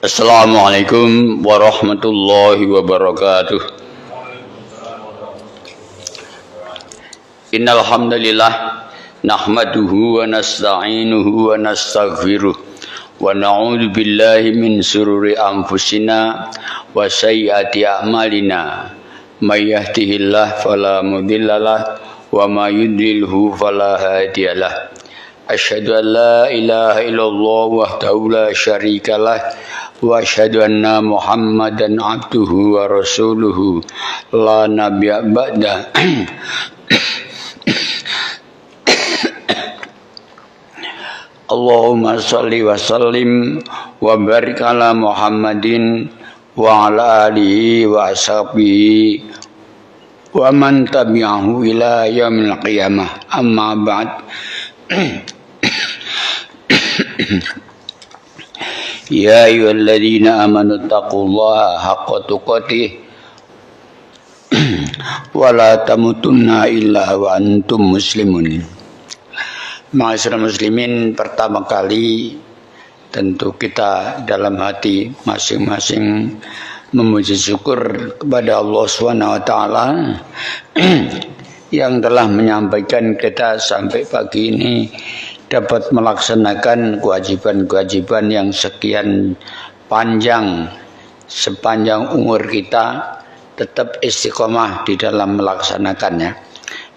Assalamualaikum warahmatullahi wabarakatuh. Innal hamdalillah nahmaduhu wa nasta'inuhu wa nastaghfiruh wa na'udzu billahi min shururi anfusina wa sayyiati a'malina. May yahdihillahu fala mudhillalah wa may yudlilhu fala hadiyalah. Asyhadu an la ilaha illallah wahdahu la syarikalah wa asyhadu anna Muhammadan abduhu wa rasuluhu la nabiyya ba'da. Allahumma shalli wa sallim wa barik ala Muhammadin wa ala alihi wa ashabihi wa man tabi'ahu ila yaumil qiyamah. Amma ba'd. Ya ayyuhalladzina amanu taqullaha haqqa tuqatih wa la tamutunna illa wa antum muslimun. Ma'asyiral muslimin, pertama kali tentu kita dalam hati masing-masing memuji syukur kepada Allah SWT yang telah menyampaikan kita sampai pagi ini dapat melaksanakan kewajiban-kewajiban yang sekian panjang sepanjang umur kita, tetap istiqomah di dalam melaksanakannya.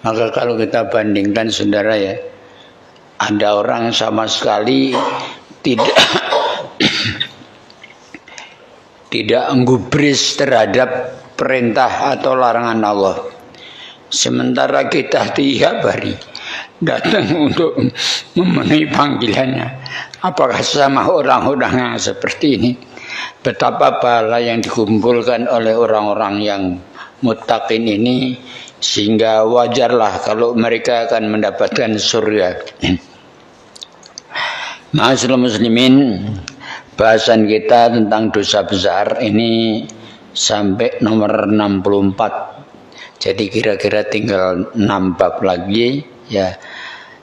Maka kalau kita bandingkan saudara ya, ada orang sama sekali tidak menggubris terhadap perintah atau larangan Allah, sementara kita tiap hari datang untuk memenuhi panggilannya. Apakah sama orang-orang yang seperti ini? Betapa pahala yang dikumpulkan oleh orang-orang yang muttaqin ini, sehingga wajarlah kalau mereka akan mendapatkan surga. Ma'asyiral muslimin, bahasan kita tentang dosa besar ini sampai nomor 64. Jadi kira-kira tinggal 6 bab lagi ya,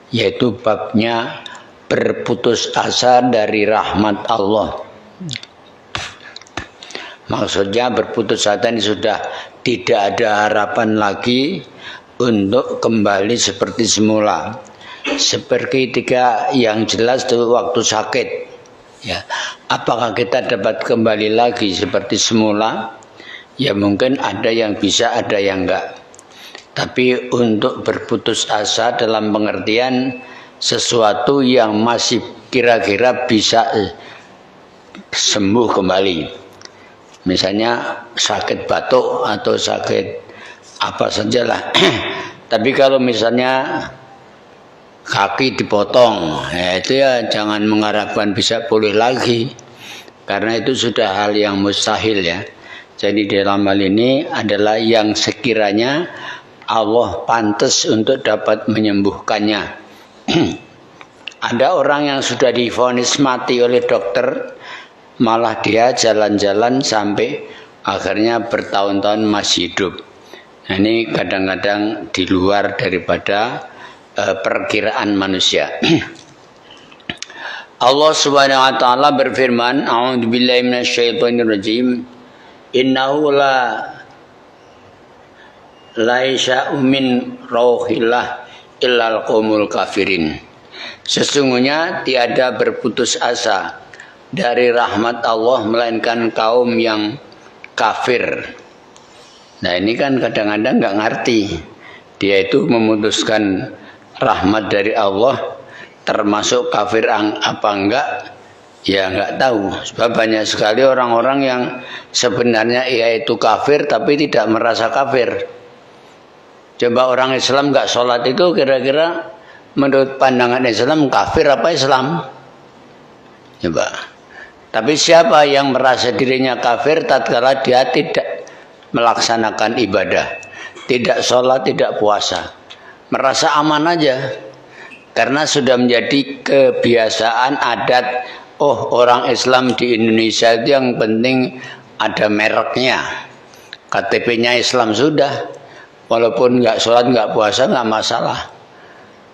yaitu babnya berputus asa dari rahmat Allah. Maksudnya berputus asa ini sudah tidak ada harapan lagi untuk kembali seperti semula. Seperti ketika yang jelas itu waktu sakit ya, apakah kita dapat kembali lagi seperti semula? Ya mungkin ada yang bisa, ada yang enggak. Tapi untuk berputus asa dalam pengertian sesuatu yang masih kira-kira bisa sembuh kembali. Misalnya sakit batuk atau sakit apa sajalah. Tapi kalau misalnya kaki dipotong, ya itu ya jangan mengharapkan bisa pulih lagi, karena itu sudah hal yang mustahil ya. Jadi dalam hal ini adalah yang sekiranya Allah pantas untuk dapat menyembuhkannya. Ada orang yang sudah divonis mati oleh dokter, malah dia jalan-jalan sampai akhirnya bertahun-tahun masih hidup. Nah, ini kadang-kadang di luar daripada perkiraan manusia. Allah Subhanahu wa taala berfirman, a'udzubillahi minasyaitonirrajim, innahu laisa min rauhillah illal qaumul kafirin. Sesungguhnya tiada berputus asa dari rahmat Allah melainkan kaum yang kafir. Nah ini kan kadang-kadang nggak ngerti, dia itu memutuskan rahmat dari Allah termasuk kafir apa enggak, ya enggak tahu. Sebab banyak sekali orang-orang yang sebenarnya yaitu kafir tapi tidak merasa kafir. Coba orang Islam enggak sholat itu kira-kira menurut pandangan Islam kafir apa Islam? Coba. Tapi siapa yang merasa dirinya kafir tatkala dia tidak melaksanakan ibadah, tidak sholat, tidak puasa? Merasa aman aja, karena sudah menjadi kebiasaan adat. Oh, orang Islam di Indonesia itu yang penting ada mereknya, KTP-nya Islam sudah, walaupun nggak sholat nggak puasa nggak masalah.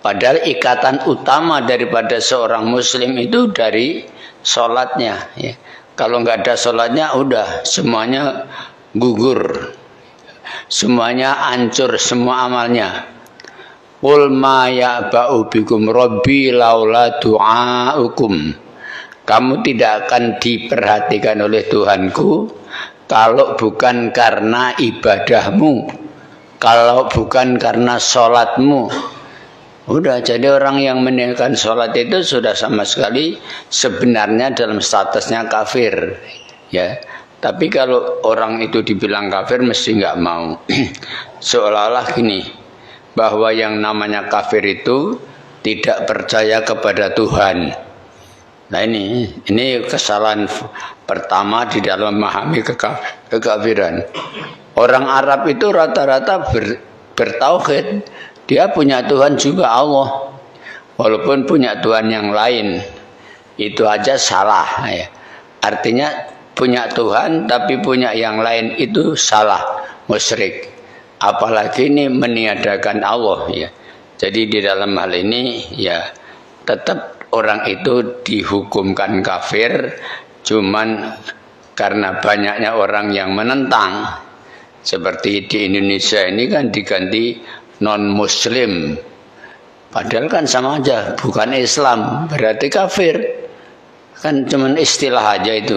Padahal ikatan utama daripada seorang muslim itu dari sholatnya. Ya. Kalau nggak ada sholatnya, udah semuanya gugur, semuanya hancur, semua amalnya. Qul ma ya'ba'u bikum rabbi laula du'aukum. Kamu tidak akan diperhatikan oleh Tuhanku kalau bukan karena ibadahmu, kalau bukan karena sholatmu. Udah, jadi orang yang meninggalkan sholat itu sudah sama sekali sebenarnya dalam statusnya kafir, ya. Tapi kalau orang itu dibilang kafir mesti nggak mau. Seolah-olah gini, bahwa yang namanya kafir itu tidak percaya kepada Tuhan. Nah ini kesalahan pertama di dalam memahami kekafiran. Orang Arab itu rata-rata bertauhid. Dia punya Tuhan juga Allah, walaupun punya Tuhan yang lain, itu aja salah. Ya. Artinya punya Tuhan tapi punya yang lain itu salah, musyrik. Apalagi ini meniadakan Allah. Ya. Jadi di dalam hal ini ya tetap orang itu dihukumkan kafir, cuman karena banyaknya orang yang menentang. Seperti di Indonesia ini kan diganti non-muslim, padahal kan sama aja, bukan Islam, berarti kafir, kan cuman istilah aja itu.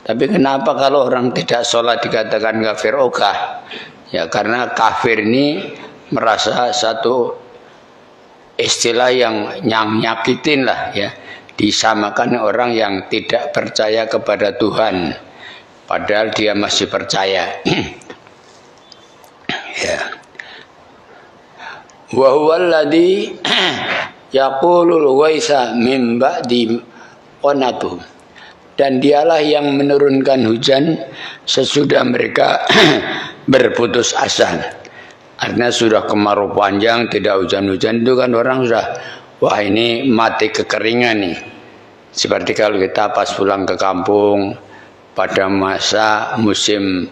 Tapi kenapa kalau orang tidak sholat dikatakan kafir? Ogah, ya karena kafir ini merasa satu istilah yang nyakitin lah, ya, disamakan orang yang tidak percaya kepada Tuhan, padahal dia masih percaya. Ya. Wa huwa alladhi yaqulul ghaitha min ba'di qanatu. Dan dialah yang menurunkan hujan sesudah mereka berputus asa. Artinya sudah kemarau panjang, tidak hujan-hujan, itu kan orang sudah, wah ini mati kekeringan nih. Seperti kalau kita pas pulang ke kampung pada masa musim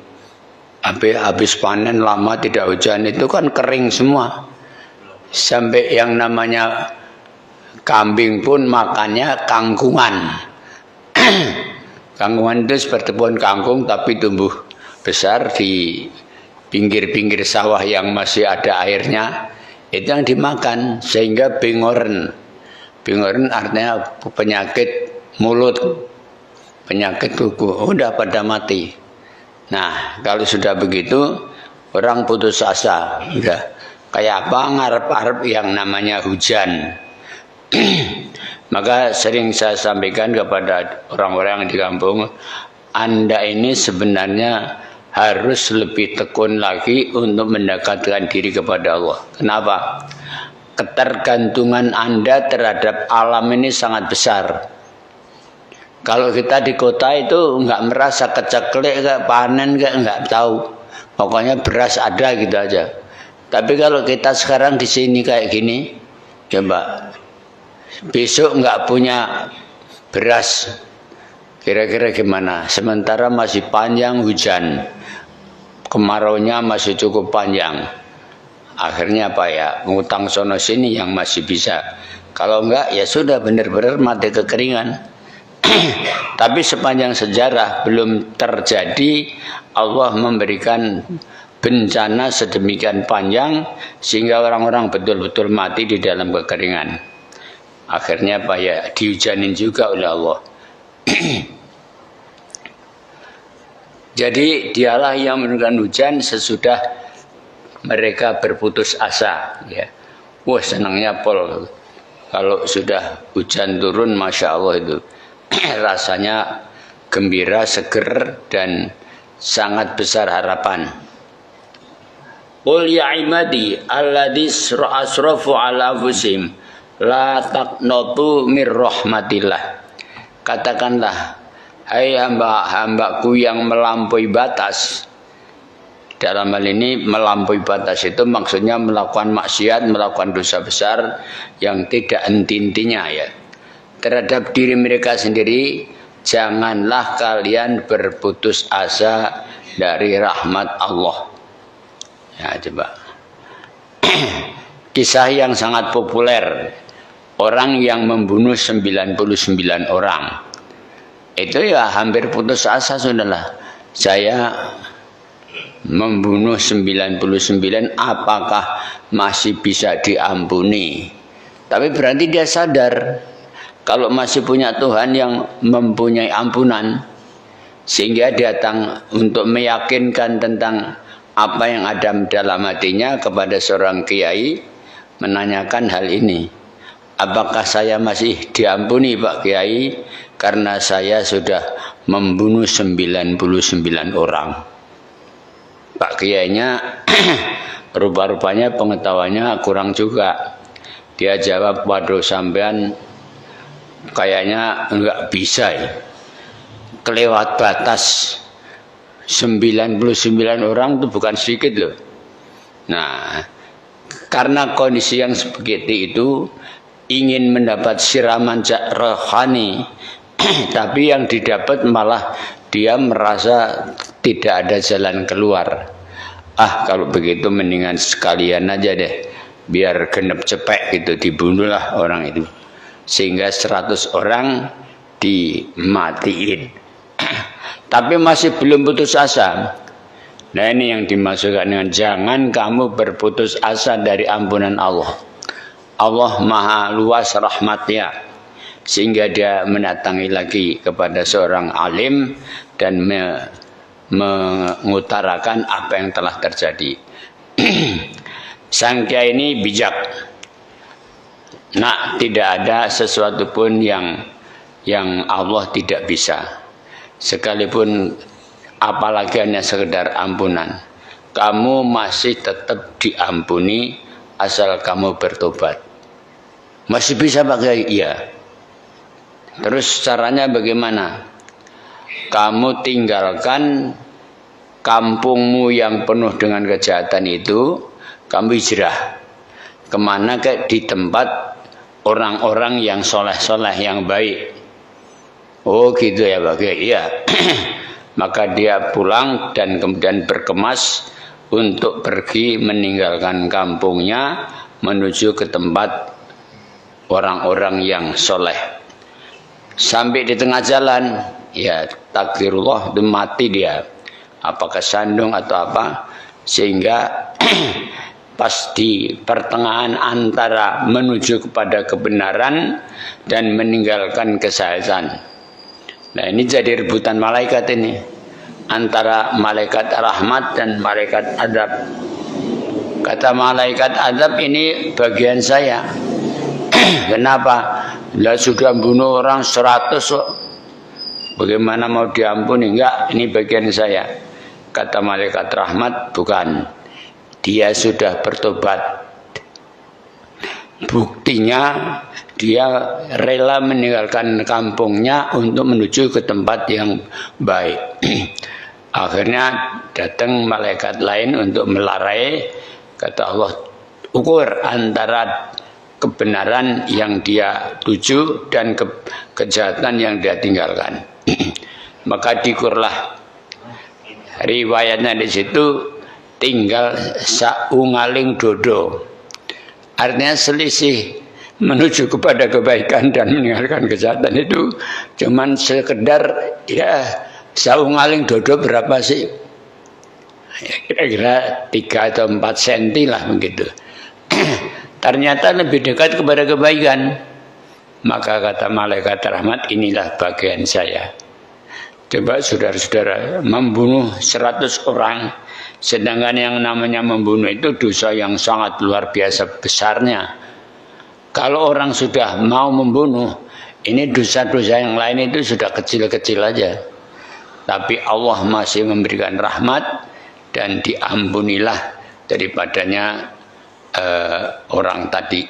habis panen lama tidak hujan, itu kan kering semua. Sampai yang namanya kambing pun makannya kangkungan. Kangkungan itu seperti pohon kangkung tapi tumbuh besar di pinggir-pinggir sawah yang masih ada airnya. Itu yang dimakan, sehingga bingoren. Bingoren artinya penyakit mulut, penyakit kuku, udah pada mati. Nah, kalau sudah begitu orang putus asa, udah. Kayak apa ngarep-ngarep yang namanya hujan. Maka sering saya sampaikan kepada orang-orang di kampung, Anda ini sebenarnya harus lebih tekun lagi untuk mendekatkan diri kepada Allah. Kenapa? Ketergantungan Anda terhadap alam ini sangat besar. Kalau kita di kota itu nggak merasa keceklek, nggak panen, nggak tahu. Pokoknya beras ada gitu aja. Tapi kalau kita sekarang di sini kayak gini, coba besok nggak punya beras, kira-kira gimana? Sementara masih panjang hujan, kemaraunya masih cukup panjang. Akhirnya apa ya? Ngutang sono sini yang masih bisa. Kalau enggak ya sudah benar-benar mati kekeringan. Tapi sepanjang sejarah belum terjadi Allah memberikan bencana sedemikian panjang sehingga orang-orang betul-betul mati di dalam kekeringan. Akhirnya apa ya? Dihujanin juga oleh Allah. Jadi dialah yang menurunkan hujan sesudah mereka berputus asa. Ya. Wah senangnya Pol kalau sudah hujan turun, masya Allah itu rasanya gembira, seger dan sangat besar harapan. Qul ya ibadi alladzi asrafu ala anfusihim la taqnatu mir rahmatillah. Katakanlah, hai hamba-hambaku yang melampaui batas. Dalam hal ini melampaui batas itu maksudnya melakukan maksiat, melakukan dosa besar yang tidak henti-hentinya ya. Terhadap diri mereka sendiri, janganlah kalian berputus asa dari rahmat Allah. Ya coba. kisah yang sangat populer, orang yang membunuh 99 orang. Itu ya hampir putus asa, sudahlah. Saya membunuh 99, apakah masih bisa diampuni? Tapi berarti dia sadar kalau masih punya Tuhan yang mempunyai ampunan, sehingga datang untuk meyakinkan tentang apa yang ada dalam hatinya kepada seorang kiai, menanyakan hal ini. Apakah saya masih diampuni Pak Kiai karena saya sudah membunuh 99 orang? Pak Kiainya rupa-rupanya pengetahuannya kurang juga. Dia jawab, waduh sampean kayaknya enggak bisa ya. Kelewat batas 99 orang itu bukan sedikit loh. Nah, karena kondisi yang seperti itu, ingin mendapat siraman rohani, tapi yang didapat malah dia merasa tidak ada jalan keluar. Kalau begitu mendingan sekalian aja deh, biar genep cepek gitu, dibunuhlah orang itu, sehingga 100 orang dimatiin. Tapi masih belum putus asa. Nah, ini yang dimaksudkan dengan jangan kamu berputus asa dari ampunan Allah. Allah maha luas rahmatnya, sehingga dia mendatangi lagi kepada seorang alim dan mengutarakan apa yang telah terjadi. Sang kiai ini bijak. Nah, tidak ada sesuatu pun yang Allah tidak bisa. Sekalipun apalagi hanya sekedar ampunan, kamu masih tetap diampuni asal kamu bertobat. Masih bisa pakai? Iya. Terus caranya bagaimana? Kamu tinggalkan kampungmu yang penuh dengan kejahatan itu, kamu hijrah. Kemana? Di tempat orang-orang yang soleh-soleh, yang baik. Oh gitu ya Pak Kiai. Iya. Maka dia pulang dan kemudian berkemas untuk pergi meninggalkan kampungnya menuju ke tempat orang-orang yang soleh. Sampai di tengah jalan, ya takdirullah, itu mati dia. Apakah sandung atau apa, sehingga pas di pertengahan antara menuju kepada kebenaran dan meninggalkan kesalahan. Nah, ini jadi rebutan malaikat ini, antara malaikat rahmat dan malaikat adab. Kata malaikat adab, ini bagian saya. Kenapa? Lah sudah bunuh orang 100 kok. Bagaimana mau diampuni? Enggak, ini bagian saya. Kata malaikat rahmat, bukan. Dia sudah bertobat. Buktinya dia rela meninggalkan kampungnya untuk menuju ke tempat yang baik. Akhirnya datang malaikat lain untuk melarai. Kata Allah, ukur antara kebenaran yang dia tuju dan kejahatan yang dia tinggalkan. Maka dikurlah. Riwayatnya di situ tinggal saungaling dodo. Artinya selisih menuju kepada kebaikan dan meninggalkan kejahatan itu cuman sekedar ya saungaling dodo berapa sih? Ya, kira-kira 3 atau 4 senti lah begitu. Ternyata lebih dekat kepada kebaikan. Maka kata malaikat rahmat, inilah bagian saya. Coba saudara-saudara, membunuh 100 orang, sedangkan yang namanya membunuh itu dosa yang sangat luar biasa besarnya. Kalau orang sudah mau membunuh, ini dosa-dosa yang lain itu sudah kecil-kecil aja. Tapi Allah masih memberikan rahmat dan diampunilah daripadanya orang tadi.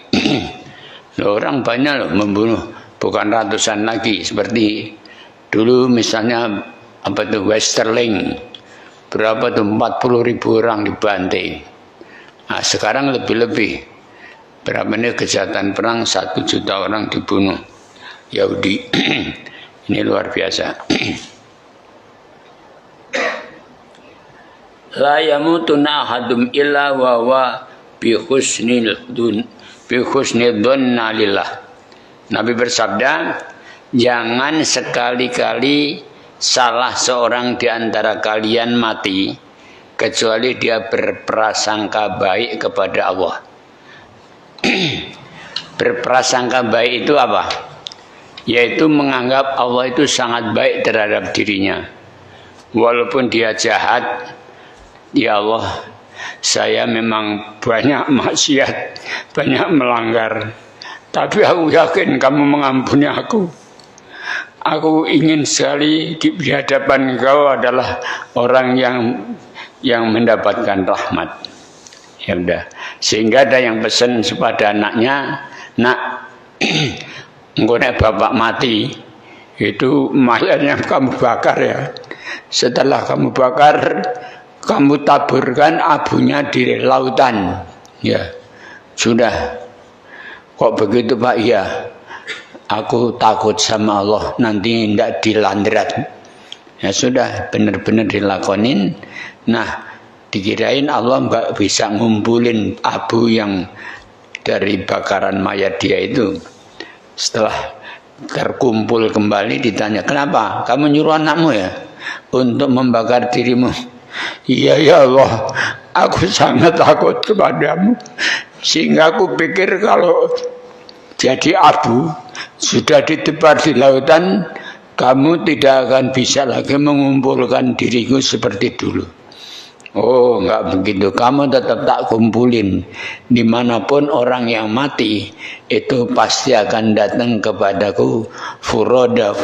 Orang banyak loh membunuh, bukan ratusan lagi. Seperti dulu misalnya apa tuh Westerling, berapa tuh 40.000 orang dibanting. Nah, sekarang lebih-lebih. Berapa ini kejahatan perang, 1 juta orang dibunuh Yahudi. Ini luar biasa. La yamutuna ahadum illa wa bi husnil dhanna lillah. Nabi bersabda, jangan sekali-kali salah seorang di antara kalian mati kecuali dia berprasangka baik kepada Allah. Berprasangka baik itu apa? Yaitu menganggap Allah itu sangat baik terhadap dirinya. Walaupun dia jahat, ya Allah, saya memang banyak maksiat, banyak melanggar, tapi aku yakin kamu mengampuni aku. Aku ingin sekali di hadapan Engkau adalah orang yang mendapatkan rahmat. Ya udah, sehingga ada yang pesan kepada anaknya, nak, engkau nek bapak mati, itu mayatnya kamu bakar ya. Setelah kamu bakar, kamu taburkan abunya di lautan. Ya, sudah. Kok begitu Pak? Iya. Aku takut sama Allah nanti tidak dilandrat. Ya sudah, benar-benar dilakonin. Nah, dikirain Allah nggak bisa ngumpulin abu yang dari bakaran mayat dia itu. Setelah terkumpul kembali ditanya, kenapa? Kamu nyuruh anakmu ya untuk membakar dirimu? Iya ya Allah, aku sangat takut kepadamu. Sehingga aku pikir kalau jadi abu sudah ditebar di lautan, kamu tidak akan bisa lagi mengumpulkan diriku seperti dulu. Oh, enggak begitu. Kamu tetap tak kumpulin. Dimanapun orang yang mati, itu pasti akan datang kepadaku furoda,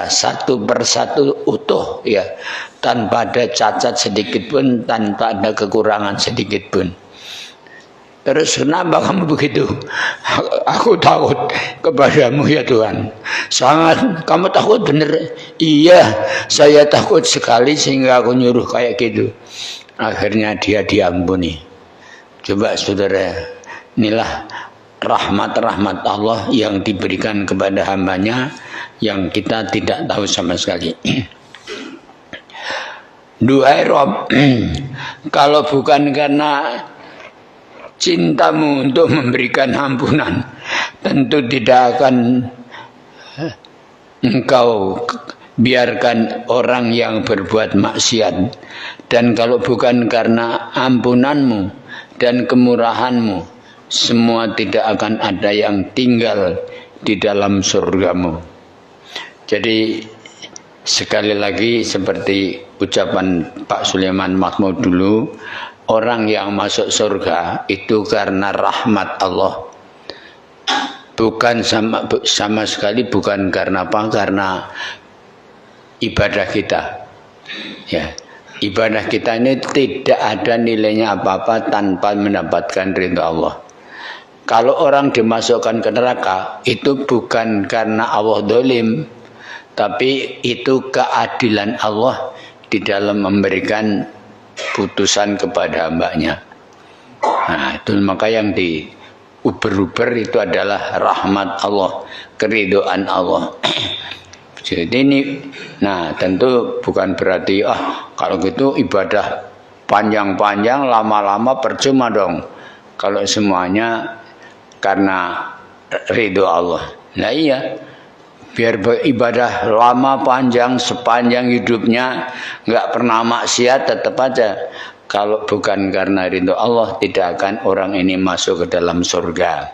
satu persatu utuh, ya, tanpa ada cacat sedikit pun, tanpa ada kekurangan sedikit pun. Terus kenapa kamu begitu? Aku takut kepadamu ya Tuhan. Sangat, kamu takut bener? Iya, saya takut sekali sehingga aku nyuruh kayak gitu. Akhirnya dia diampuni. Coba saudara, inilah rahmat-rahmat Allah yang diberikan kepada hambanya yang kita tidak tahu sama sekali. Duhai Rob, kalau bukan karena cintamu untuk memberikan ampunan, tentu tidak akan engkau biarkan orang yang berbuat maksiat. Dan kalau bukan karena ampunanmu dan kemurahanmu, semua tidak akan ada yang tinggal di dalam surgamu. Jadi sekali lagi seperti ucapan Pak Sulaiman Mahmud dulu, orang yang masuk surga itu karena rahmat Allah. Bukan sama sekali bukan karena apa? Karena ibadah kita. Ya, ibadah kita ini tidak ada nilainya apa-apa tanpa mendapatkan ridha Allah. Kalau orang dimasukkan ke neraka, itu bukan karena Allah dolim, tapi itu keadilan Allah di dalam memberikan putusan kepada hambanya. Nah, itu maka yang diuber-uber itu adalah rahmat Allah, keridhaan Allah. Jadi ini, nah tentu bukan berarti kalau gitu ibadah panjang-panjang lama-lama percuma dong. Kalau semuanya karena ridho Allah. Nah iya, biar beribadah lama panjang sepanjang hidupnya nggak pernah maksiat tetap aja. Kalau bukan karena ridho Allah, tidak akan orang ini masuk ke dalam surga.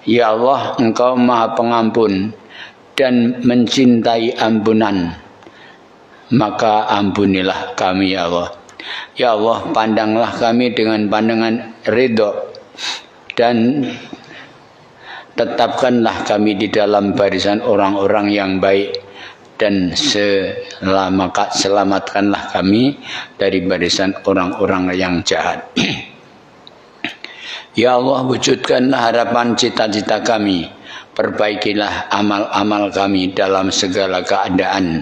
Ya Allah, Engkau Maha Pengampun dan mencintai ampunan, maka ampunilah kami ya Allah. Ya Allah, pandanglah kami dengan pandangan ridho dan tetapkanlah kami di dalam barisan orang-orang yang baik, dan selamatkanlah kami dari barisan orang-orang yang jahat. Ya Allah, wujudkanlah harapan cita-cita kami. Perbaikilah amal-amal kami dalam segala keadaan.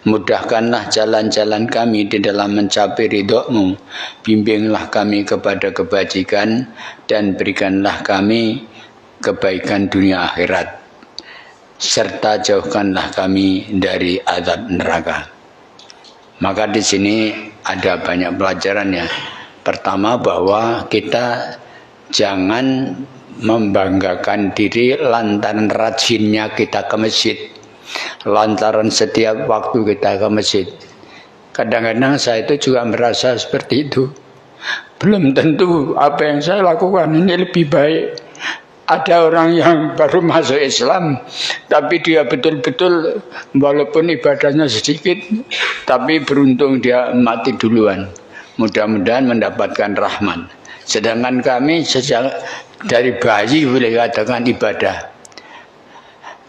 Mudahkanlah jalan-jalan kami di dalam mencapai ridho-Mu. Bimbinglah kami kepada kebajikan dan berikanlah kami kebaikan dunia akhirat. Serta jauhkanlah kami dari azab neraka. Maka di sini ada banyak pelajaran ya. Pertama, bahwa kita jangan membanggakan diri lantaran rajinnya kita ke masjid, lantaran setiap waktu kita ke masjid. Kadang-kadang saya itu juga merasa seperti itu. Belum tentu apa yang saya lakukan ini lebih baik. Ada orang yang baru masuk Islam, tapi dia betul-betul walaupun ibadahnya sedikit, tapi beruntung dia mati duluan. Mudah-mudahan mendapatkan rahmat. Sedangkan kami sejak dari bayi boleh katakan ibadah.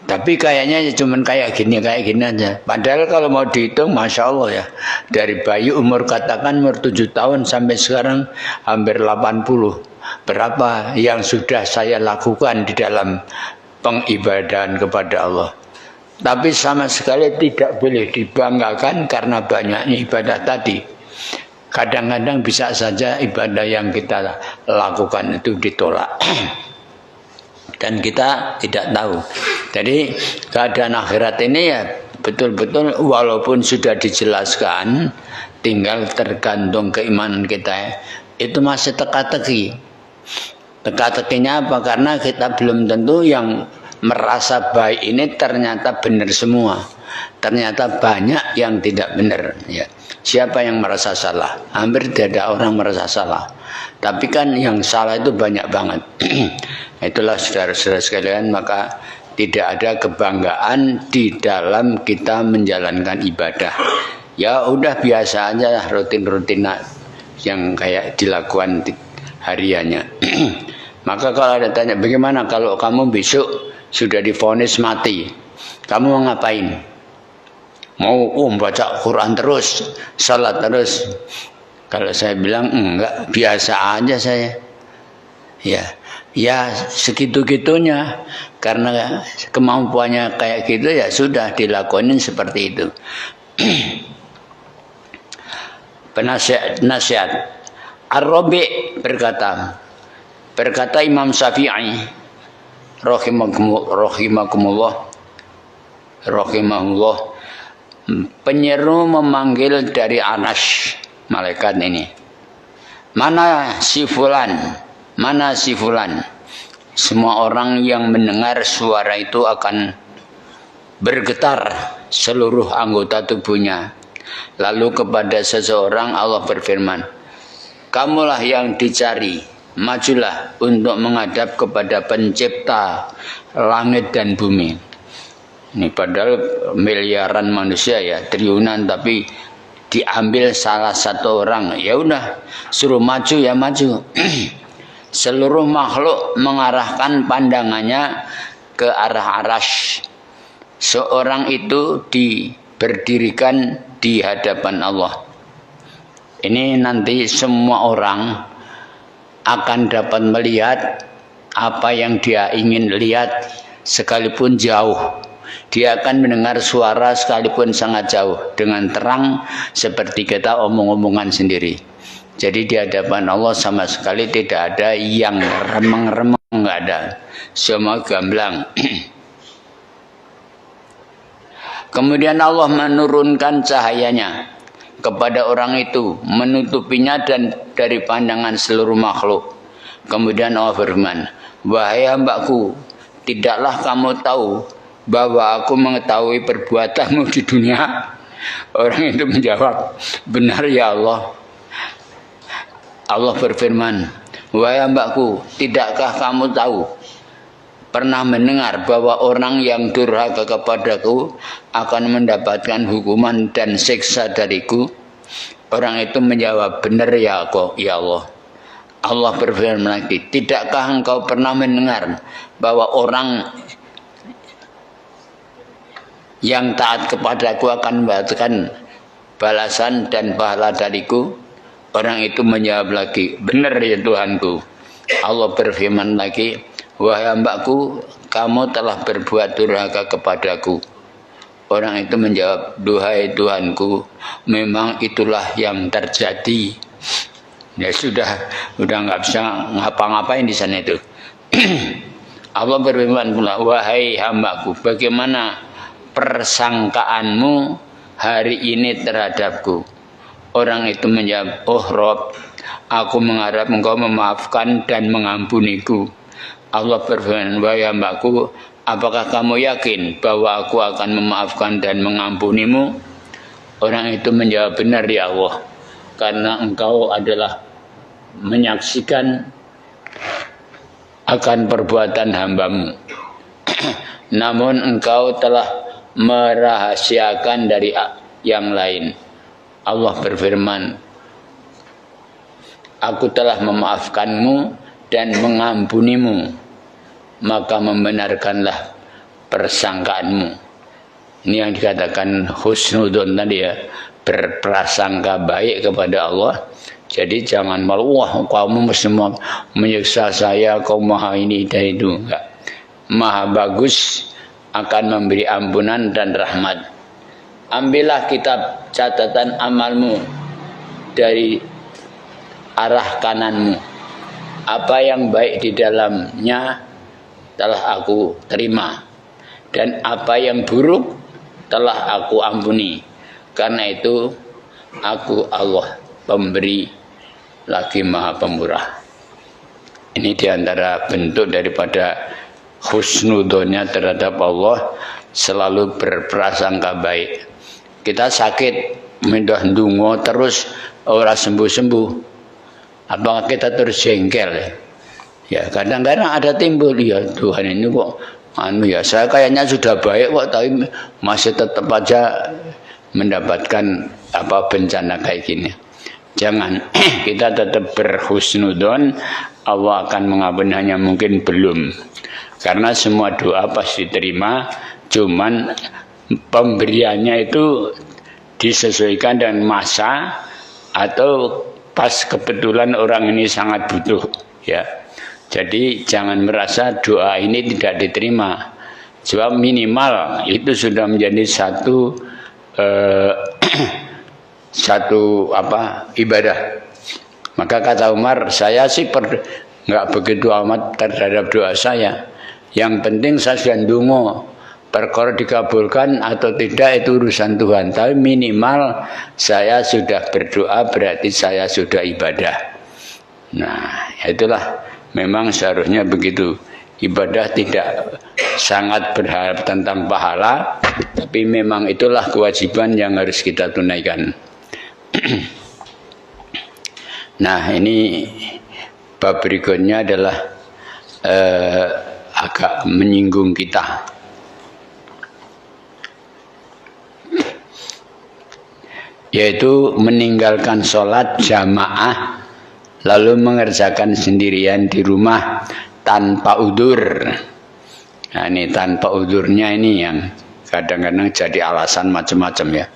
Tapi kayaknya cuma kayak gini aja. Padahal kalau mau dihitung, Masya Allah ya. Dari bayi umur katakan umur 7 tahun sampai sekarang hampir 80. Berapa yang sudah saya lakukan di dalam pengibadahan kepada Allah. Tapi sama sekali tidak boleh dibanggakan karena banyaknya ibadah tadi. Kadang-kadang bisa saja ibadah yang kita lakukan itu ditolak. Dan kita tidak tahu. Jadi keadaan akhirat ini ya betul-betul walaupun sudah dijelaskan, tinggal tergantung keimanan kita. Itu masih teka-teki. Teka-tekinya apa? Karena kita belum tentu yang merasa baik ini ternyata benar semua. Ternyata banyak yang tidak benar. Ya. Siapa yang merasa salah? Hampir tidak ada orang merasa salah. Tapi kan yang salah itu banyak banget. Itulah saudara-saudara sekalian, maka tidak ada kebanggaan di dalam kita menjalankan ibadah. Ya udah biasa aja rutin-rutin yang kayak dilakukan hariannya. Maka kalau ada tanya bagaimana kalau kamu besok sudah divonis mati, kamu mau ngapain? Mau baca Quran terus, salat terus? Kalau saya bilang enggak, biasa aja saya. Ya segitu-gitunya. Karena kemampuannya kayak gitu ya sudah dilakukan seperti itu. Penasihat Ar-Rabi' berkata Imam Syafi'i rahimahullah, penyeru memanggil dari Anas malaikat ini, mana si fulan. Semua orang yang mendengar suara itu akan bergetar seluruh anggota tubuhnya. Lalu kepada seseorang Allah berfirman, kamulah yang dicari, majulah untuk menghadap kepada pencipta langit dan bumi. Ini padahal miliaran manusia ya, triliunan, tapi diambil salah satu orang. Ya udah, suruh maju ya maju. Seluruh makhluk mengarahkan pandangannya ke arah Arasy. Seorang itu berdirikan di hadapan Allah. Ini nanti semua orang akan dapat melihat apa yang dia ingin lihat sekalipun jauh. Dia akan mendengar suara sekalipun sangat jauh dengan terang seperti kita omong-omongan sendiri. Jadi di hadapan Allah sama sekali tidak ada yang remeng-remeng, enggak ada. Semua gamblang. Kemudian Allah menurunkan cahayanya kepada orang itu, menutupinya dan dari pandangan seluruh makhluk. Kemudian Allah berfirman, wahai hambaku, tidaklah kamu tahu bahwa aku mengetahui perbuatanmu di dunia? Orang itu menjawab, benar ya Allah. Allah berfirman, wahai hambaku, tidakkah kamu tahu, pernah mendengar bahwa orang yang durhaka kepadaku akan mendapatkan hukuman dan siksa dariku? Orang itu menjawab, benar ya Allah. Allah berfirman lagi, tidakkah engkau pernah mendengar bahwa orang yang taat kepadaku akan mendapatkan balasan dan pahala dariku? Orang itu menjawab lagi, benar ya Tuhanku. Allah berfirman lagi, wahai hambaku, kamu telah berbuat durhaka kepadaku. Orang itu menjawab, duhai Tuhanku, memang itulah yang terjadi. Ya sudah nggak bisa ngapa-ngapain di sana itu. Allah berfirman pula, wahai hambaku, bagaimana persangkaanmu hari ini terhadapku? Orang itu menjawab, oh Rob, Aku mengharap engkau memaafkan dan mengampuniku. Allah berfirman, wahai hambaku, apakah kamu yakin bahwa aku akan memaafkan dan mengampunimu? Orang itu menjawab, benar ya Allah, karena engkau adalah menyaksikan akan perbuatan hambamu. Namun engkau telah merahasiakan dari yang lain. Allah berfirman, aku telah memaafkanmu dan mengampunimu, maka membenarkanlah persangkaanmu. Ini yang dikatakan husnudzon tadi ya, berprasangka baik kepada Allah. Jadi jangan malu, wah kamu mesti menyiksa saya, kau maha ini dan itu. Enggak. Maha bagus akan memberi ampunan dan rahmat. Ambillah kitab catatan amalmu dari arah kananmu. Apa yang baik di dalamnya telah aku terima, dan apa yang buruk telah aku ampuni. Karena itu aku Allah pemberi lagi maha pemurah. Ini diantara bentuk daripada husnudzonnya terhadap Allah, selalu berprasangka baik. Kita sakit mindah ndonga terus ora sembuh-sembuh, apakah kita terus jengkel? Ya kadang-kadang ada timbul, ya Tuhan ini kok ya saya kayaknya sudah baik kok, tapi masih tetap aja mendapatkan bencana kayak gini. Jangan, kita tetap berhusnudzon, Allah akan mengampuni, hanya mungkin belum. Karena semua doa pasti terima, cuman pemberiannya itu disesuaikan dengan masa atau pas kebetulan orang ini sangat butuh, ya. Jadi jangan merasa doa ini tidak diterima. Sebab minimal itu sudah menjadi satu ibadah. Maka kata Umar, saya sih nggak begitu amat terhadap doa saya. Yang penting saya sudah ndonga, perkara dikabulkan atau tidak itu urusan Tuhan. Tapi minimal saya sudah berdoa, berarti saya sudah ibadah. Nah, itulah memang seharusnya begitu. Ibadah tidak sangat berharap tentang pahala, tapi memang itulah kewajiban yang harus kita tunaikan. Nah, ini bab berikutnya adalah agak menyinggung kita. Yaitu meninggalkan sholat jamaah lalu mengerjakan sendirian di rumah tanpa udzur. Nah, ini tanpa udzurnya ini yang kadang-kadang jadi alasan macam-macam ya.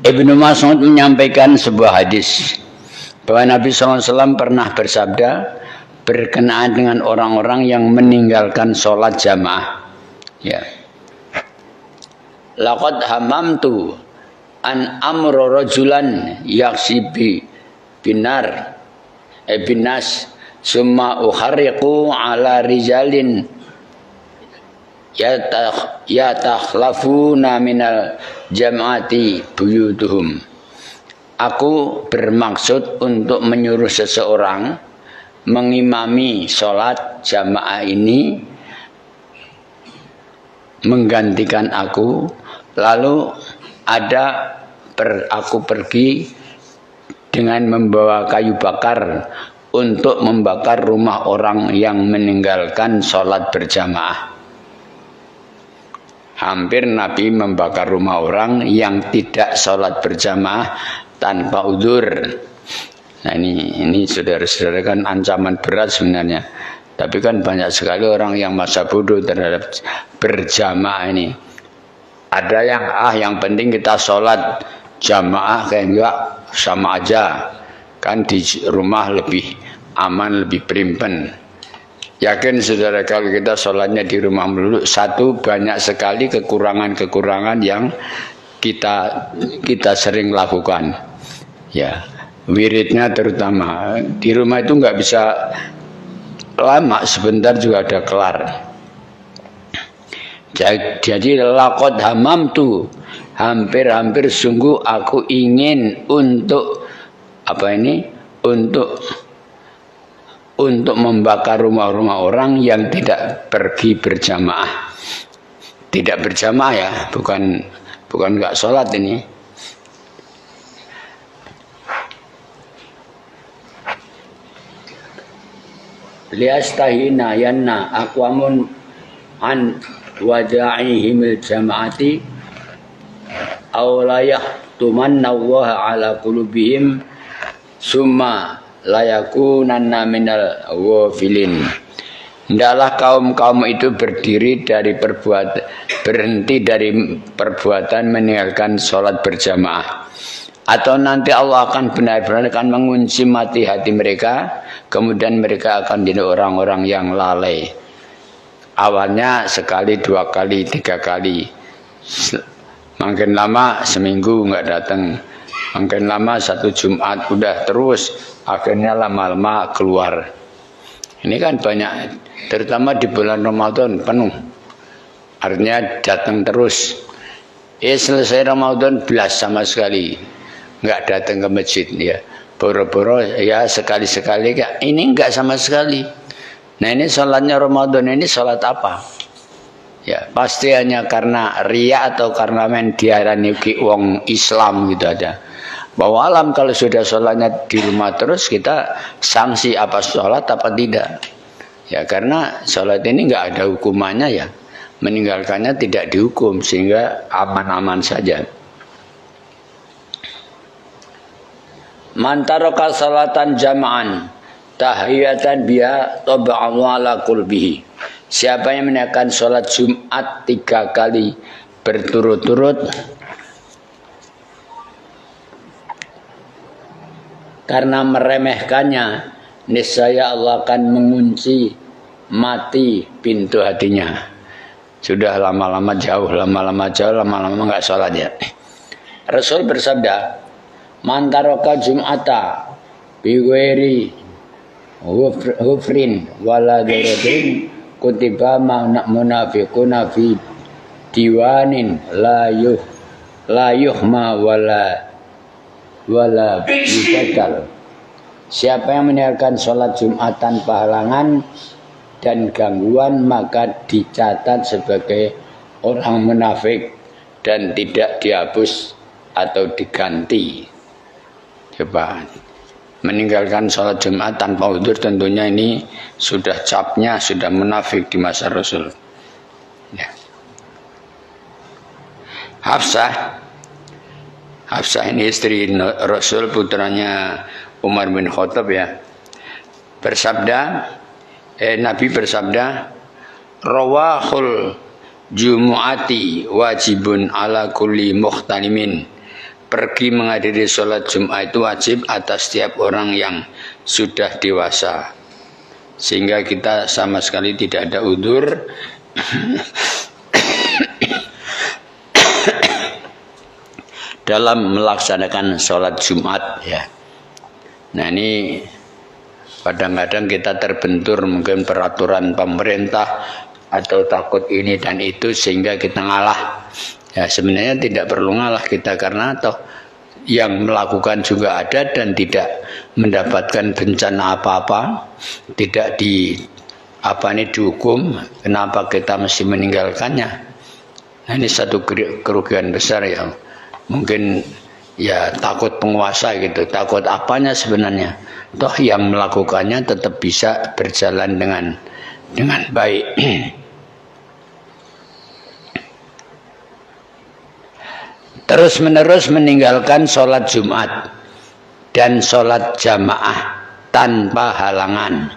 Ibnu Mas'ud menyampaikan sebuah hadis bahwa Nabi SAW pernah bersabda berkenaan dengan orang-orang yang meninggalkan sholat jamaah. Ya. Laqad hamamtu an amro rajulan yaksibi binar binas summa uharriqu ala rijalin yatakhlafuna minal jam'ati buyutuhum. Aku bermaksud untuk menyuruh seseorang mengimami sholat jamaah ini menggantikan aku, lalu aku pergi dengan membawa kayu bakar untuk membakar rumah orang yang meninggalkan sholat berjamaah. Hampir Nabi membakar rumah orang yang tidak sholat berjamaah tanpa udzur. Nah ini saudara-saudara kan ancaman berat sebenarnya. Tapi kan banyak sekali orang yang masa bodoh terhadap berjamaah ini. Ada yang penting kita sholat jamaah, kayak enggak sama aja. Kan di rumah lebih aman, lebih primpen. Yakin saudara kalau kita sholatnya di rumah melulu, satu banyak sekali kekurangan-kekurangan yang kita sering lakukan. Ya, wiridnya terutama di rumah itu nggak bisa lama, sebentar juga ada kelar. Jadi laqad hamamtu, hampir-hampir sungguh aku ingin untuk untuk membakar rumah-rumah orang yang tidak pergi berjamaah. Tidak berjamaah ya, bukan nggak sholat ini. Liyastahina yanna aqwamun an wada'ihimil jama'ati aw la yahtumanna Allah ala qulubihim summa la yakunanna minal ghafilin. Hendaklah kaum itu berhenti dari perbuatan meninggalkan sholat berjamaah, atau nanti Allah akan benar-benar akan mengunci hati mereka, kemudian mereka akan jadi orang-orang yang lalai. Awalnya sekali, 2 kali, 3 kali, makin lama seminggu nggak datang, makin lama 1 Jumat udah terus, akhirnya lama-lama keluar. Ini kan banyak, terutama di bulan Ramadan penuh, artinya datang terus. Selesai Ramadan belas sama sekali nggak datang ke masjid ya, boro-boro ya sekali-sekali, ini nggak sama sekali. Nah ini sholatnya Ramadan ini sholat apa? Ya pasti hanya karena riya atau karena main diarani wong Islam gitu aja. Bahwa alam kalau sudah sholatnya di rumah terus, kita sanksi apa sholat apa tidak. Ya karena sholat ini nggak ada hukumannya ya, meninggalkannya tidak dihukum, sehingga aman-aman saja. Man taraka salatan jama'an tahiyatan biha taba'allahu ala qulbihi. Siapa yang meninggalkan sholat Jumat 3 kali berturut-turut karena meremehkannya, niscaya Allah akan mengunci mati pintu hatinya. Sudah lama-lama jauh, lama-lama nggak sholat ya. Rasul bersabda, man taraka jum'ata biweri hufrin wala daradin kutiba munafiquna fi diwanin la yuhma wala bidakal. Siapa yang meninggalkan sholat Jumat tanpa halangan dan gangguan, maka dicatat sebagai orang munafik dan tidak dihapus atau diganti. Coba meninggalkan sholat Jumat tanpa udzur, tentunya ini sudah capnya, sudah munafik di masa Rasul ya. Hafsah ini istri Rasul, putranya Umar bin Khattab ya, Nabi bersabda, rawahul jumu'ati wajibun ala kulli muhtalimin. Pergi menghadiri sholat Jumat itu wajib atas setiap orang yang sudah dewasa, sehingga kita sama sekali tidak ada udzur dalam melaksanakan sholat Jumat ya. Nah ini kadang-kadang kita terbentur mungkin peraturan pemerintah atau takut ini dan itu sehingga kita ngalah. Ya sebenarnya tidak perlu ngalah kita, karena toh yang melakukan juga ada dan tidak mendapatkan bencana apa-apa, tidak dihukum. Kenapa kita mesti meninggalkannya? Nah ini satu kerugian besar ya. Mungkin ya takut penguasa gitu, takut apanya sebenarnya? Toh yang melakukannya tetap bisa berjalan dengan baik. Terus menerus meninggalkan sholat Jumat dan sholat jamaah tanpa halangan.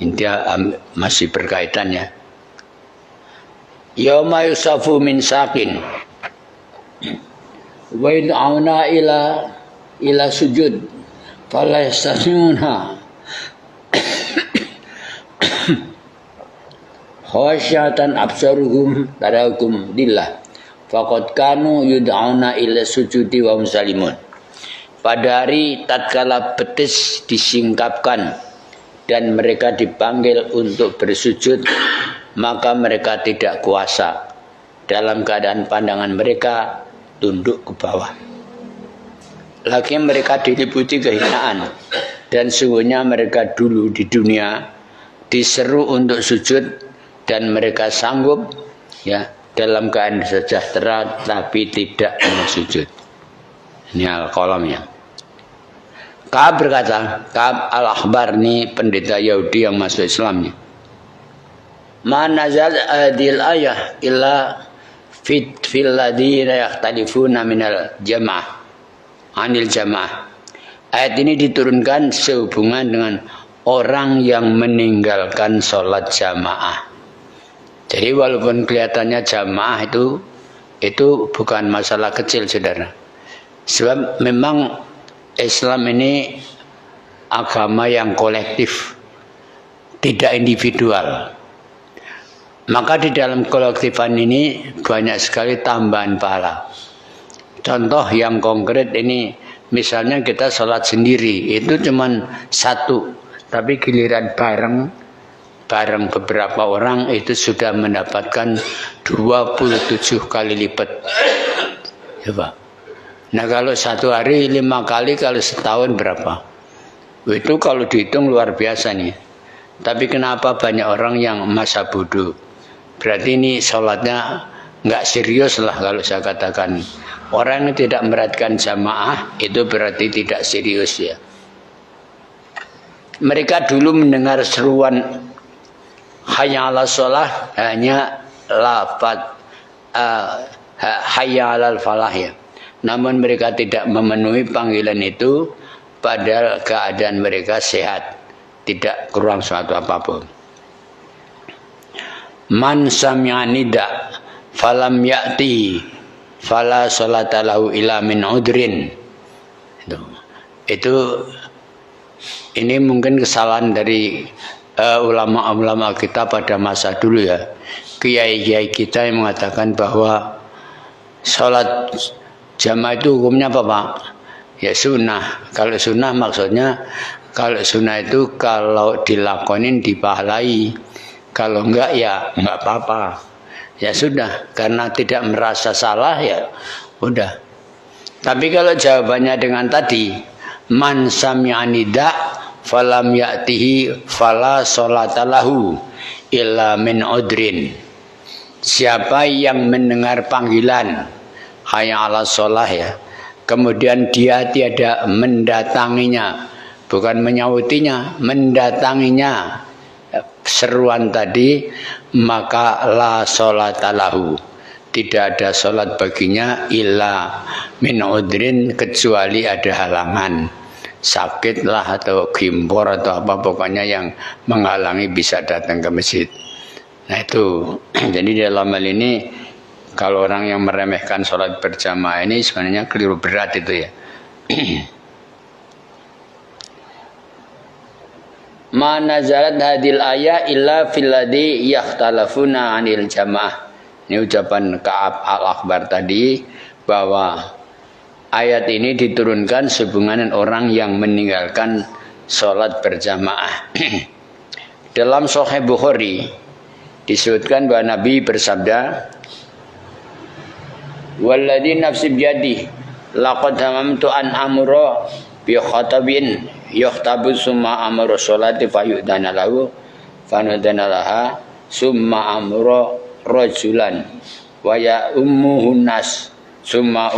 Intinya masih berkaitannya. Yauma yusafu min sakin wa yud'auna ila sujud fala yastati'una khasyatan absaruhum tarakum dillah faqad kanu yud'auna ila sujudi wa muslimun. Pada hari tatkala betis disingkapkan dan mereka dipanggil untuk bersujud, maka mereka tidak kuasa, dalam keadaan pandangan mereka tunduk ke bawah. lagi mereka diliputi kehinaan, dan sungguhnya mereka dulu di dunia diseru untuk sujud dan mereka sanggup ya dalam keadaan sejahtera tapi tidak mau sujud. Ini al-qalamnya. Ka'ab berkata, Ka'ab al-Ahbar ini pendeta Yahudi yang masuk Islamnya. Ma nazal adil ayah illa fil ladina yakhtalifuna minal jamaah anil jamaah. Ayat ini diturunkan sehubungan dengan orang yang meninggalkan sholat jamaah. Jadi walaupun kelihatannya jamaah itu bukan masalah kecil, saudara. Sebab memang Islam ini agama yang kolektif, tidak individual. Maka di dalam kolektifan ini banyak sekali tambahan pahala. Contoh yang konkret ini, misalnya kita sholat sendiri, itu cuma satu. Tapi giliran bareng beberapa orang itu sudah mendapatkan 27 kali lipat. Ya Pak. Nah kalau satu hari 5 kali, kalau setahun berapa? Itu kalau dihitung luar biasa nih. Tapi kenapa banyak orang yang masa bodoh? Berarti ini sholatnya nggak serius lah kalau saya katakan. Orang yang tidak memperhatikan jamaah itu berarti tidak serius ya. Mereka dulu mendengar seruan hayya 'alas shalah hanya lafaz hayya 'alal falah ya. Namun mereka tidak memenuhi panggilan itu padahal keadaan mereka sehat, tidak kurang suatu apapun. Man sami'a nida falam ya'ti fala sholata lahu illa min udrin. Itu ini mungkin kesalahan dari ulama-ulama kita pada masa dulu ya. Kiai-kiai kita yang mengatakan bahwa sholat jamaah itu hukumnya apa Pak? Ya sunnah. Kalau sunnah maksudnya, kalau sunnah itu kalau dilakonin dipahalai. Kalau enggak ya enggak apa-apa. Ya sudah, karena tidak merasa salah ya udah. Tapi kalau jawabannya dengan tadi, man sami'a nida falam ya'tihi fala sholata lahu illa min udrin. Siapa yang mendengar panggilan hayya 'alas shalah ya, kemudian dia tiada mendatanginya, bukan menyautinya, mendatanginya seruan tadi, maka la sholata lahu, tidak ada sholat baginya illa min udrin, kecuali ada halangan, sakit lah atau gimpor atau apa, pokoknya yang menghalangi bisa datang ke masjid. Nah itu, jadi dalam hal ini kalau orang yang meremehkan sholat berjamaah ini sebenarnya keliru berat itu ya. Ma nazalat hadil ayat illa fil ladzi yakhtalafuna 'anil jamaah. Ini ucapan Ka'ab al-Ahbar tadi, bahwa ayat ini diturunkan sehubungan orang yang meninggalkan sholat berjamaah. Dalam Sahih Bukhari disebutkan bahwa Nabi bersabda, walladzi nafsi biyadi laqad hamamtu an amra bi khatabin yuhtabu summa amru sholati fayudana lahu fanudana laha summa amru rajulan wa ya ummuhun nas summa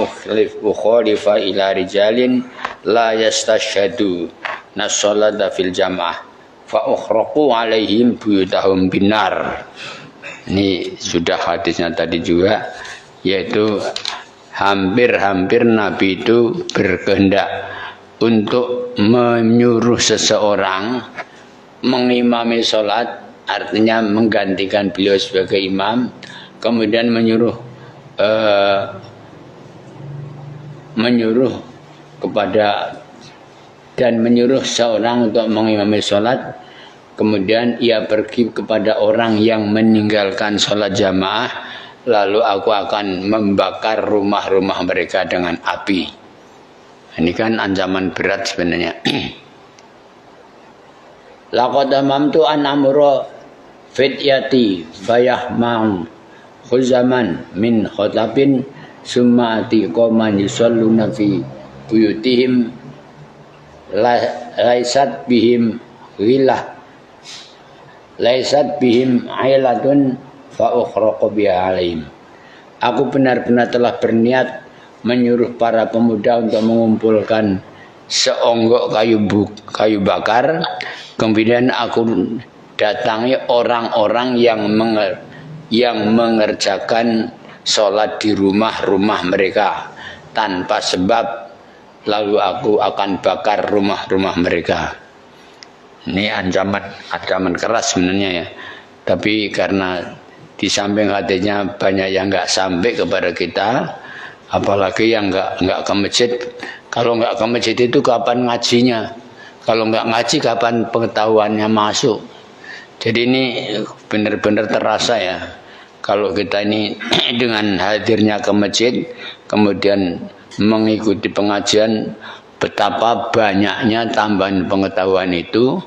ukhlifa ila rijalin la yastashhadu nasolata fil jamaah fa ukhraqu alaihim buyutahum binar. Ini sudah hadisnya tadi juga, yaitu hampir-hampir Nabi itu berkehendak untuk menyuruh seseorang mengimami sholat, artinya menggantikan beliau sebagai imam, kemudian menyuruh kepada dan menyuruh seorang untuk mengimami sholat, kemudian ia pergi kepada orang yang meninggalkan sholat jamaah, lalu aku akan membakar rumah-rumah mereka dengan api. Ini kan ancaman berat sebenarnya. Laqad amamtu an amra fityati fayahmam khuzaman min khotabin summa ati qoman yusalluna fi buyutihim laisat bihim wilah laisat bihim ailatun fa ukhraqu biha alaihim. Aku benar-benar telah berniat menyuruh para pemuda untuk mengumpulkan seonggok kayu bakar. Kemudian aku datangi orang-orang yang mengerjakan sholat di rumah-rumah mereka tanpa sebab, lalu aku akan bakar rumah-rumah mereka. Ini ancaman keras sebenarnya ya. Tapi karena di samping hatinya banyak yang nggak sampai kepada kita, apalagi yang nggak ke masjid. Kalau nggak ke masjid itu kapan ngajinya? Kalau nggak ngaji kapan pengetahuannya masuk? Jadi ini benar-benar terasa ya. Kalau kita ini dengan hadirnya ke masjid, kemudian mengikuti pengajian, betapa banyaknya tambahan pengetahuan itu.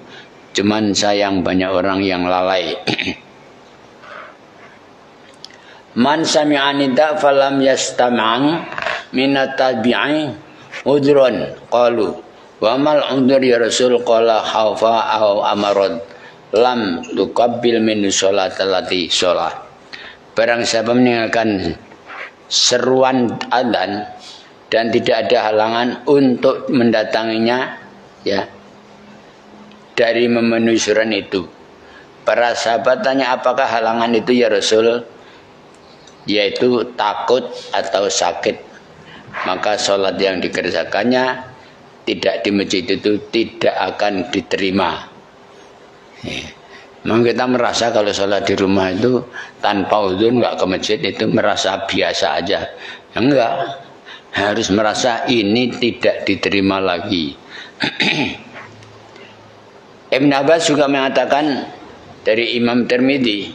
Cuman sayang banyak orang yang lalai. Man sami'anida falam yastam'an minat tabi'i udrun qalu wa mal udur ya Rasul qala khaufa au amarad lam tuqabbil min sholatallati sholat. Barang siapa meninggalkan seruan adzan dan tidak ada halangan untuk mendatanginya ya dari memenuhi suran itu. Para sahabat tanya, apakah halangan itu ya Rasul? Yaitu takut atau sakit. Maka sholat yang dikerjakannya tidak di masjid itu tidak akan diterima. Memang kita merasa kalau sholat di rumah itu tanpa uzur nggak ke masjid itu merasa biasa aja. Enggak, harus merasa ini tidak diterima lagi. Ibn Abbas juga mengatakan dari Imam Tirmidzi,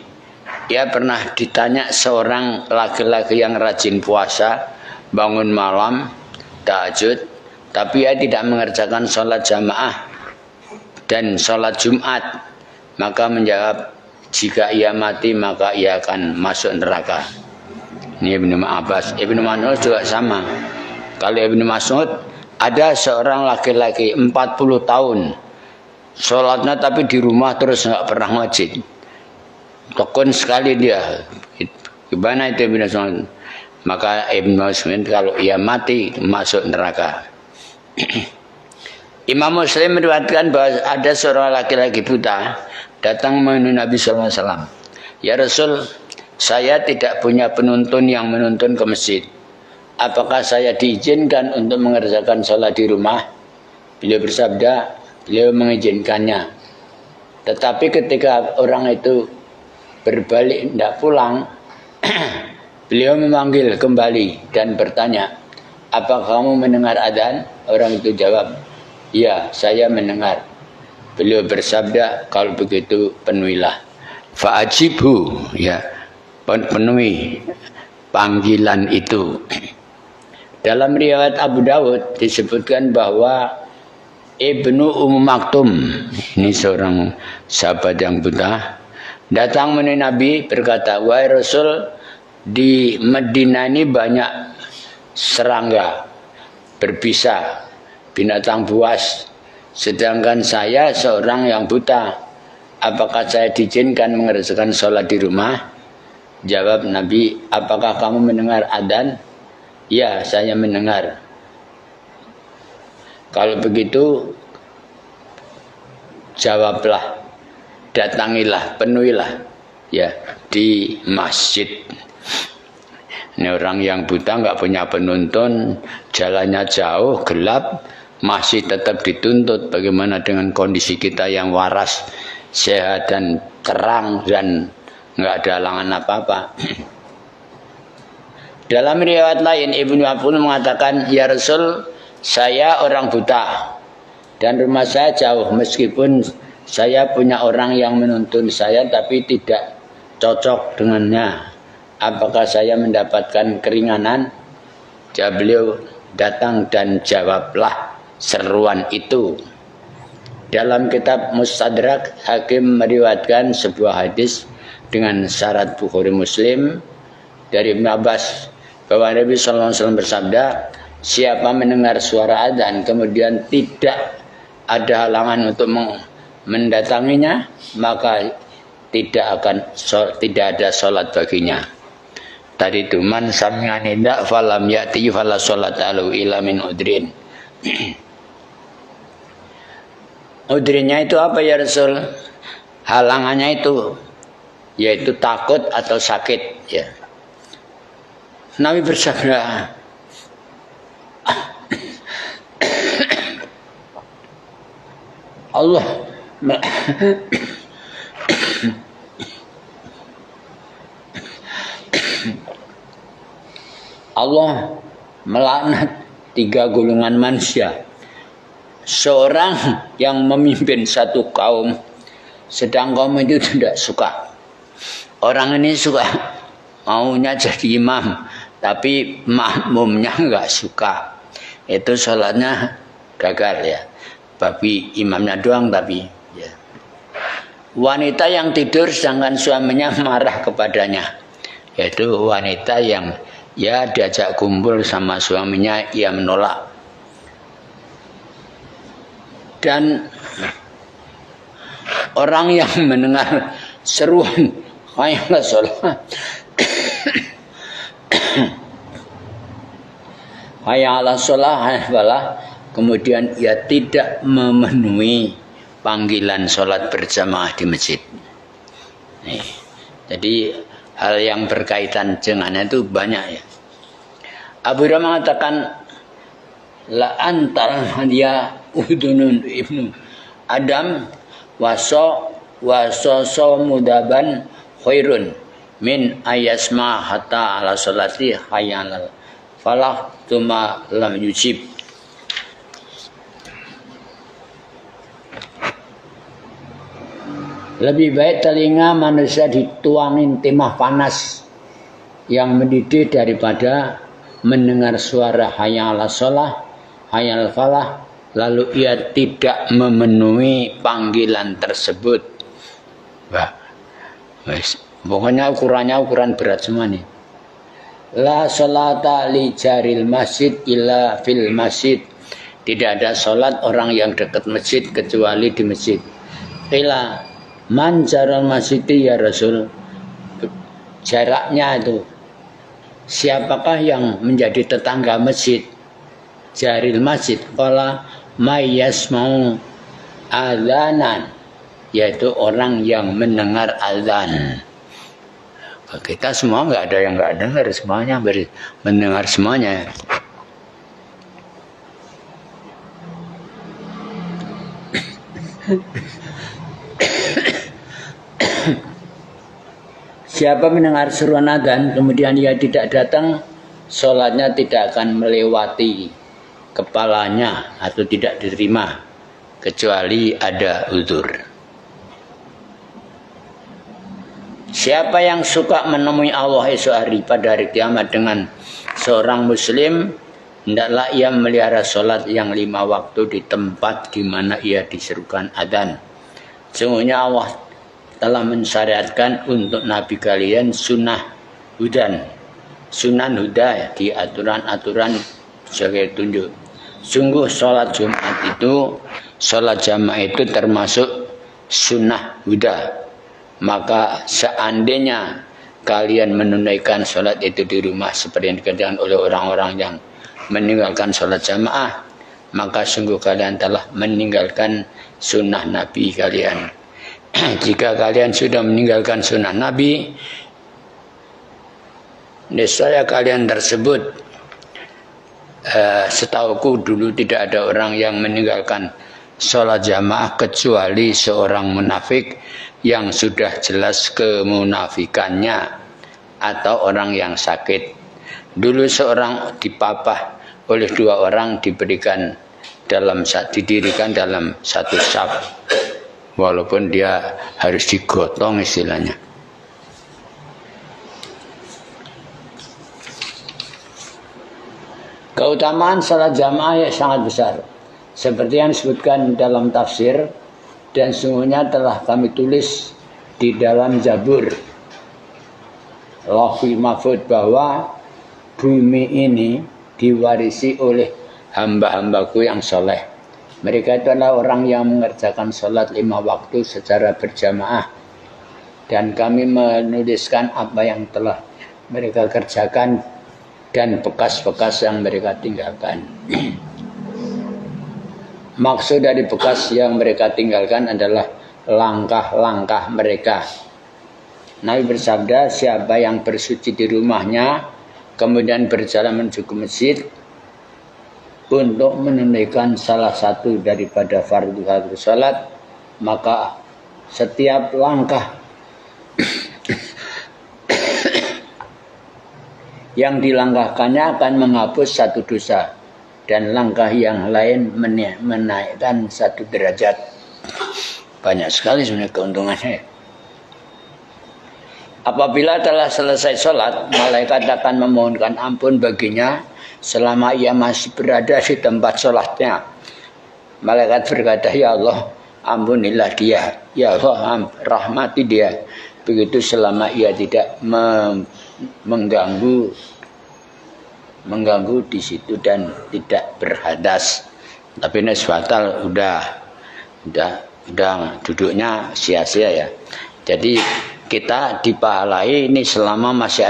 ia pernah ditanya seorang laki-laki yang rajin puasa, bangun malam, tahajud, tapi ia tidak mengerjakan sholat jamaah dan sholat Jumat. Maka menjawab, jika ia mati maka ia akan masuk neraka. Ini Ibn Abbas. Ibn Mas'ud juga sama. Kalau Ibn Mas'ud, ada seorang laki-laki 40 tahun sholatnya tapi di rumah terus nggak pernah masjid. Tekun sekali dia. Gimana itu Ibn Mas'ud? Maka Ibn Mas'ud kalau ia mati masuk neraka. Imam Muslim meriwayatkan bahwa ada seorang laki-laki buta datang menemui Nabi SAW. Ya Rasul, saya tidak punya penuntun yang menuntun ke masjid. Apakah saya diizinkan untuk mengerjakan sholat di rumah? Beliau bersabda, beliau mengizinkannya. Tetapi ketika orang itu berbalik tidak pulang, beliau memanggil kembali dan bertanya, apa kamu mendengar adzan? Orang itu jawab, ya saya mendengar. Beliau bersabda, kalau begitu penuhilah. Fa'ajibhu, ya, penuhi panggilan itu. Dalam riwayat Abu Dawud disebutkan bahwa Ibnu Maktum, ini seorang sahabat yang buta, datang menemui Nabi berkata, wahai Rasul, di Madinah ini banyak serangga, berbisa, binatang buas. Sedangkan saya seorang yang buta. Apakah saya diizinkan mengerjakan sholat di rumah? Jawab Nabi, apakah kamu mendengar adzan? Ya, saya mendengar. Kalau begitu, jawablah, datangilah, penuhilah ya di masjid. Ini orang yang buta nggak punya penuntun, jalannya jauh, gelap, masih tetap dituntut. Bagaimana dengan kondisi kita yang waras, sehat dan terang dan nggak ada halangan apa-apa. Dalam riwayat lain Ibnu Abbas mengatakan, ya Rasul, saya orang buta dan rumah saya jauh, meskipun saya punya orang yang menuntun saya tapi tidak cocok dengannya. Apakah saya mendapatkan keringanan? Jawab beliau, datang dan jawablah seruan itu. Dalam kitab Mustadrak, Hakim meriwayatkan sebuah hadis dengan syarat Bukhari Muslim dari Ibn Abbas bahwa Nabi SAW bersabda, Siapa mendengar suara adzan kemudian tidak ada halangan untuk mendatanginya, maka tidak ada salat baginya. Tadi itu man sami'a nida falam ya'ti fala salat alu ila min udrin. Udrinnya itu apa ya Rasul? Halangannya itu yaitu takut atau sakit ya. Nabi bersabda, Allah melaknat 3 golongan manusia. Seorang yang memimpin satu kaum, sedang kaum itu tidak suka. Orang ini suka, maunya jadi imam, tapi makmumnya nggak suka. Itu sholatnya gagal ya. Tapi imamnya doang tapi ya. Wanita yang tidur sedangkan suaminya marah kepadanya. Yaitu wanita yang ya diajak kumpul sama suaminya, ia menolak. Dan orang yang mendengar seruan hayya 'alas shalah, hayya 'alas shalah, hayya 'alah, kemudian ia tidak memenuhi panggilan sholat berjamaah di masjid. Nih, jadi hal yang berkaitan dengannya itu banyak ya. Abu Hurairah mengatakan, la antal dia udunun ibnu Adam waso mudaban khairun min ayasma hatta ala salati hayalal falah tuma lam yujib. Lebih baik telinga manusia dituangin timah panas yang mendidih daripada mendengar suara hayya 'alas shalah, hayya 'alal falah, lalu ia tidak memenuhi panggilan tersebut. Wah, pokoknya ukuran berat semua nih. La sholata li jaril masjid illa fil masjid. Tidak ada sholat orang yang dekat masjid kecuali di masjid. Qila man jaral masjid ya Rasul. Jaraknya itu siapakah yang menjadi tetangga masjid? Jaril masjid qala mayas mau adzanan, yaitu orang yang mendengar azan. Kita semua nggak ada yang nggak dengar, semuanya mendengar semuanya. Siapa mendengar seruan adzan kemudian ia tidak datang, sholatnya tidak akan melewati kepalanya atau tidak diterima kecuali ada uzur. Siapa yang suka menemui Allah esok hari pada hari kiamat dengan seorang muslim, hendaklah ia melihara sholat yang 5 waktu di tempat di mana ia diserukan adzan. Sungguhnya Allah telah mensyariatkan untuk nabi kalian sunnah hudan, sunan huda di aturan-aturan sebagai tunjuk. Sungguh sholat Jumat itu, sholat jamaah itu termasuk sunnah huda. Maka seandainya kalian menunaikan sholat itu di rumah seperti yang dikerjakan oleh orang-orang yang meninggalkan sholat jamaah, maka sungguh kalian telah meninggalkan sunnah Nabi kalian. Jika kalian sudah meninggalkan sunnah Nabi, niscaya kalian tersebut, setauku dulu tidak ada orang yang meninggalkan sholat jamaah kecuali seorang munafik yang sudah jelas kemunafikannya atau orang yang sakit. Dulu seorang dipapah oleh 2 orang didirikan dalam satu saf, walaupun dia harus digotong istilahnya. Keutamaan salat jamaah sangat besar, seperti yang disebutkan dalam tafsir, dan sungguhnya telah kami tulis di dalam Zabur Lauhul Mahfuz bahwa bumi ini diwarisi oleh hamba-hambaku yang soleh. Mereka itu adalah orang yang mengerjakan sholat 5 waktu secara berjamaah. Dan kami menuliskan apa yang telah mereka kerjakan dan bekas-bekas yang mereka tinggalkan. Maksud dari bekas yang mereka tinggalkan adalah langkah-langkah mereka. Nabi bersabda, siapa yang bersuci di rumahnya, kemudian berjalan menuju ke masjid untuk menunaikan salah satu daripada fardu-fardu salat, maka setiap langkah yang dilangkahkannya akan menghapus satu dosa, dan langkah yang lain menaikkan satu derajat. Banyak sekali sebenarnya keuntungannya. Apabila telah selesai sholat, malaikat akan memohonkan ampun baginya selama ia masih berada di tempat sholatnya. Malaikat berkata, ya Allah, ampunilah dia. Ya Allah, rahmati dia. Begitu selama ia tidak mengganggu di situ dan tidak berhadas. Tapi neswatal udah duduknya sia-sia ya. Jadi kita dipahalai ini selama masih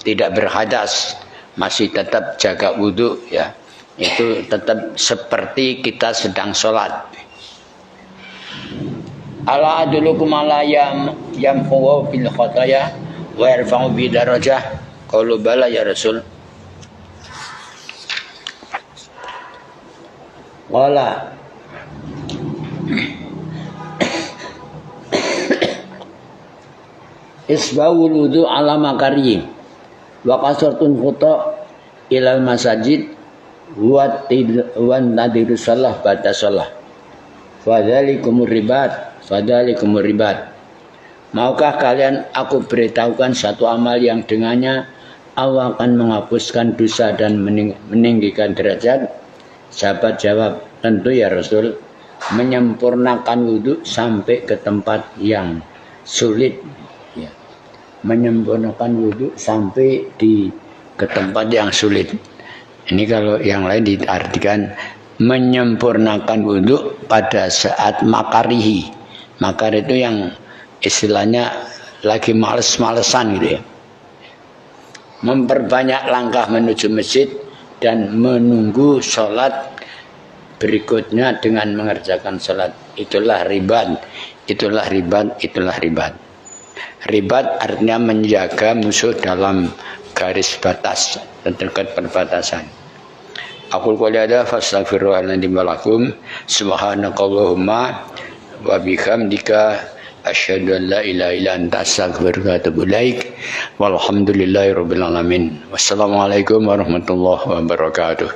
tidak berhadas, masih tetap jaga wudhu ya. Itu tetap seperti kita sedang sholat. Ala adulukum ala yamhu bil khataya wa yarfa'u bi darajah. Qalu bala ya Rasul. Qala isbawul wudu ala makariyim wa kasratun khuta ilal masajid wa nadiru salah ba'da salah fadzalikumur ribat. Maukah kalian aku beritahukan satu amal yang dengannya Allah akan menghapuskan dosa dan meninggikan derajat? Sahabat jawab, tentu ya Rasul, menyempurnakan wudhu sampai ke tempat yang sulit ya. Menyempurnakan wudhu sampai ke tempat yang sulit. Ini kalau yang lain diartikan menyempurnakan wudhu pada saat makarihi. Makar itu yang istilahnya lagi males-malesan gitu ya. Memperbanyak langkah menuju masjid dan menunggu sholat berikutnya dengan mengerjakan sholat. Itulah ribat. Ribat artinya menjaga musuh dalam garis batas dan dekat perbatasan. Aku qouli hadza fastaghfirullahaladzim wa lakum. Subhanakallahumma wa bihamdika asyhadu an la ilaha illa anta astaghfiruka wa atubu ilaik. Walhamdulillahirabbil alamin. Wassalamualaikum warahmatullahi wabarakatuh.